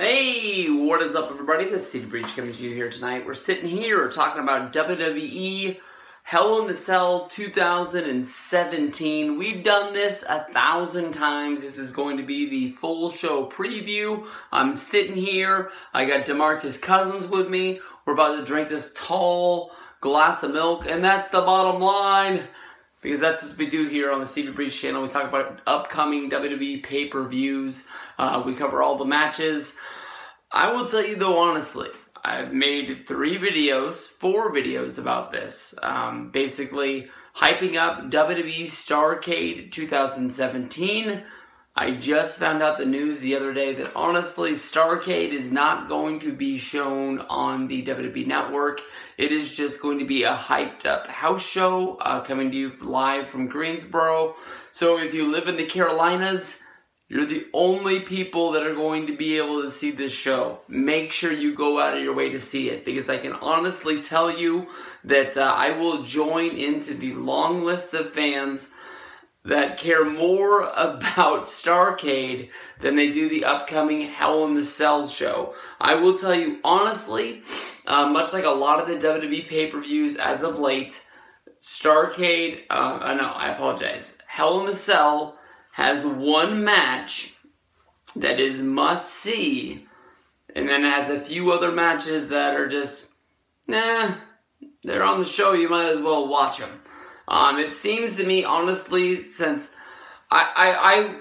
Hey, what is up everybody? This is Stevie Breach coming to you here tonight. We're sitting here talking about WWE Hell in the Cell 2017. We've done this 1,000 times. This is going to be the full show preview. I'm sitting here. I got DeMarcus Cousins with me. We're about to drink this tall glass of milk, and that's the bottom line. Because that's what we do here on the Stevie Breach channel. We talk about upcoming WWE pay-per-views. We cover all the matches. I will tell you though, honestly, I've made 4 videos about this. Basically, hyping up WWE Starrcade 2017. I just found out the news the other day that honestly, Starrcade is not going to be shown on the WWE Network. It is just going to be a hyped up house show coming to you live from Greensboro. So if you live in the Carolinas, you're the only people that are going to be able to see this show. Make sure you go out of your way to see it, because I can honestly tell you that I will join into the long list of fans that care more about Starrcade than they do the upcoming Hell in the Cell show. I will tell you honestly, much like a lot of the WWE pay-per-views as of late, Starrcade, I apologize, Hell in the Cell has one match that is must-see, and then it has a few other matches that are just, they're on the show, you might as well watch them. It seems to me, honestly, since I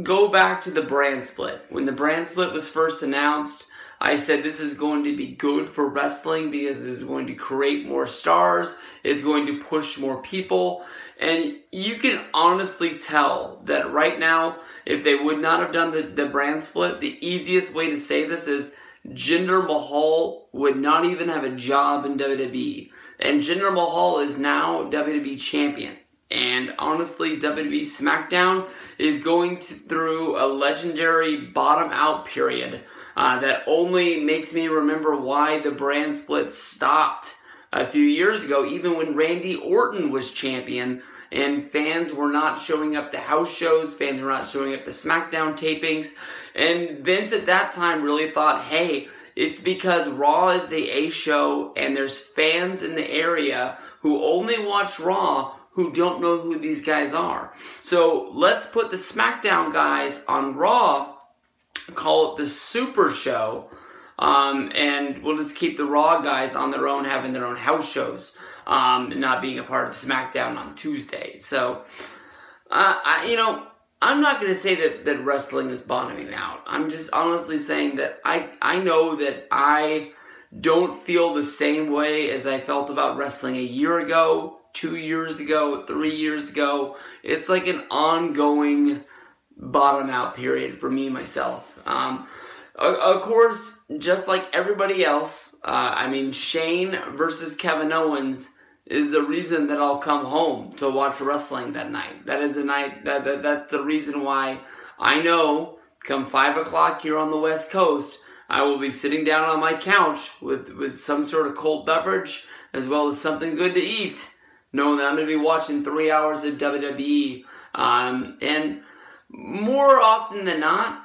go back to the brand split. When the brand split was first announced, I said this is going to be good for wrestling because it is going to create more stars, it's going to push more people, and you can honestly tell that right now, if they would not have done the brand split, the easiest way to say this is Jinder Mahal would not even have a job in WWE. And Jinder Mahal is now WWE Champion. And honestly, WWE Smackdown is going through a legendary bottom-out period that only makes me remember why the brand split stopped a few years ago, even when Randy Orton was champion, and fans were not showing up to house shows, fans were not showing up to Smackdown tapings, and Vince at that time really thought, hey, it's because Raw is the A show and there's fans in the area who only watch Raw who don't know who these guys are. So let's put the Smackdown guys on Raw, call it the Super Show, and we'll just keep the Raw guys on their own, having their own house shows, and not being a part of SmackDown on Tuesday. So, I'm not going to say that wrestling is bottoming out. I'm just honestly saying that I know that I don't feel the same way as I felt about wrestling a year ago, 2 years ago, 3 years ago. It's like an ongoing bottom out period for me, myself. Of course, just like everybody else, Shane versus Kevin Owens is the reason that I'll come home to watch wrestling that night. That is the night, that's the reason why I know come 5 o'clock here on the West Coast, I will be sitting down on my couch with some sort of cold beverage as well as something good to eat, knowing that I'm going to be watching 3 hours of WWE. And more often than not,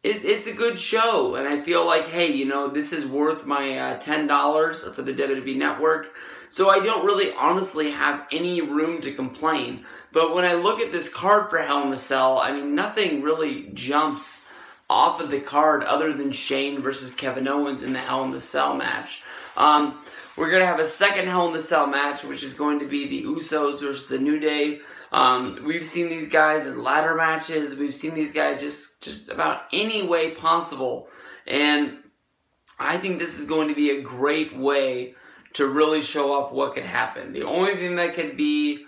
it's a good show, and I feel like, hey, this is worth my $10 for the WWE Network. So I don't really honestly have any room to complain. But when I look at this card for Hell in the Cell, nothing really jumps off of the card other than Shane versus Kevin Owens in the Hell in the Cell match. We're going to have a second Hell in the Cell match, which is going to be the Usos versus the New Day. We've seen these guys in ladder matches. We've seen these guys just about any way possible. And I think this is going to be a great way to really show off what could happen. The only thing that could be,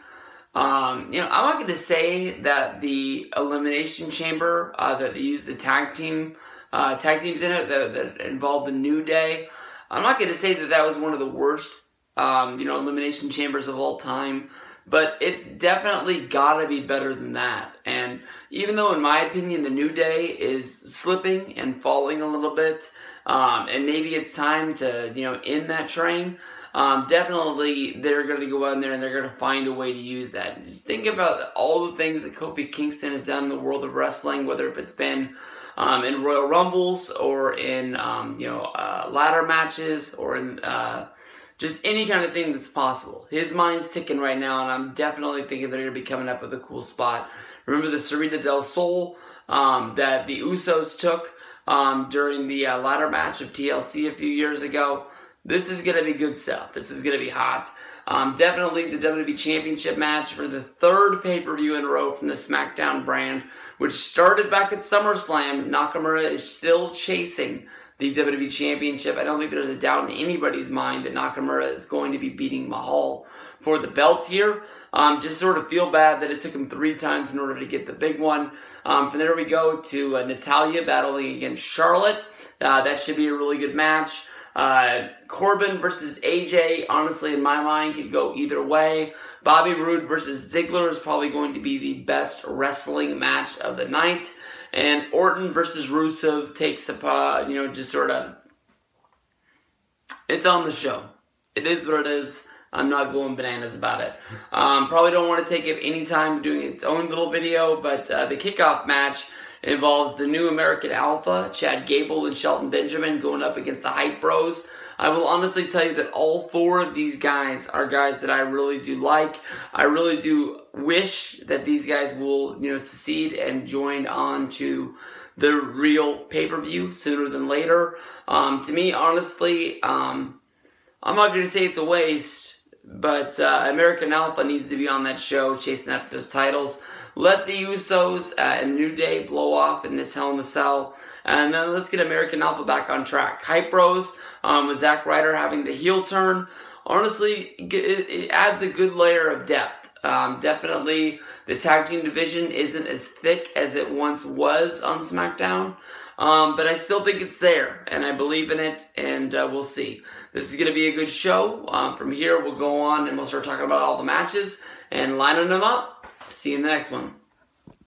I'm not going to say that the Elimination Chamber, that they use the tag teams in it, that involve the New Day, I'm not going to say that was one of the worst, Elimination Chambers of all time, but it's definitely got to be better than that. And even though, in my opinion, the New Day is slipping and falling a little bit, and maybe it's time to, end that train, definitely they're going to go out there and they're going to find a way to use that. Just think about all the things that Kofi Kingston has done in the world of wrestling, whether if it's been in Royal Rumbles or in ladder matches or in just any kind of thing that's possible. His mind's ticking right now, and I'm definitely thinking they're going to be coming up with a cool spot. Remember the Cerrito del Sol that the Usos took during the ladder match of TLC a few years ago? This is going to be good stuff. This is going to be hot. Definitely the WWE Championship match for the third pay-per-view in a row from the Smackdown brand, which started back at SummerSlam. Nakamura is still chasing the WWE Championship. I don't think there's a doubt in anybody's mind that Nakamura is going to be beating Mahal for the belt here. Just sort of feel bad that it took him 3 times in order to get the big one. From there we go to Natalya battling against Charlotte. That should be a really good match. Corbin versus AJ, honestly, in my mind, could go either way. Bobby Roode versus Ziggler is probably going to be the best wrestling match of the night. And Orton versus Rusev takes a, just sort of, it's on the show. It is what it is. I'm not going bananas about it. Probably don't want to take up any time doing its own little video, but the kickoff match involves the new American Alpha, Chad Gable and Shelton Benjamin, going up against the Hype Bros. I will honestly tell you that all 4 of these guys are guys that I really do like. I really do wish that these guys will, succeed and join on to the real pay-per-view sooner than later. To me, honestly, I'm not going to say it's a waste, but American Alpha needs to be on that show chasing after those titles. Let the Usos and New Day blow off in this Hell in a Cell, and then let's get American Alpha back on track. Hype Bros, with Zack Ryder having the heel turn, honestly, it adds a good layer of depth. Definitely, the tag team division isn't as thick as it once was on SmackDown, but I still think it's there, and I believe in it, and we'll see. This is going to be a good show. From here, we'll go on and we'll start talking about all the matches and lining them up. See you in the next one.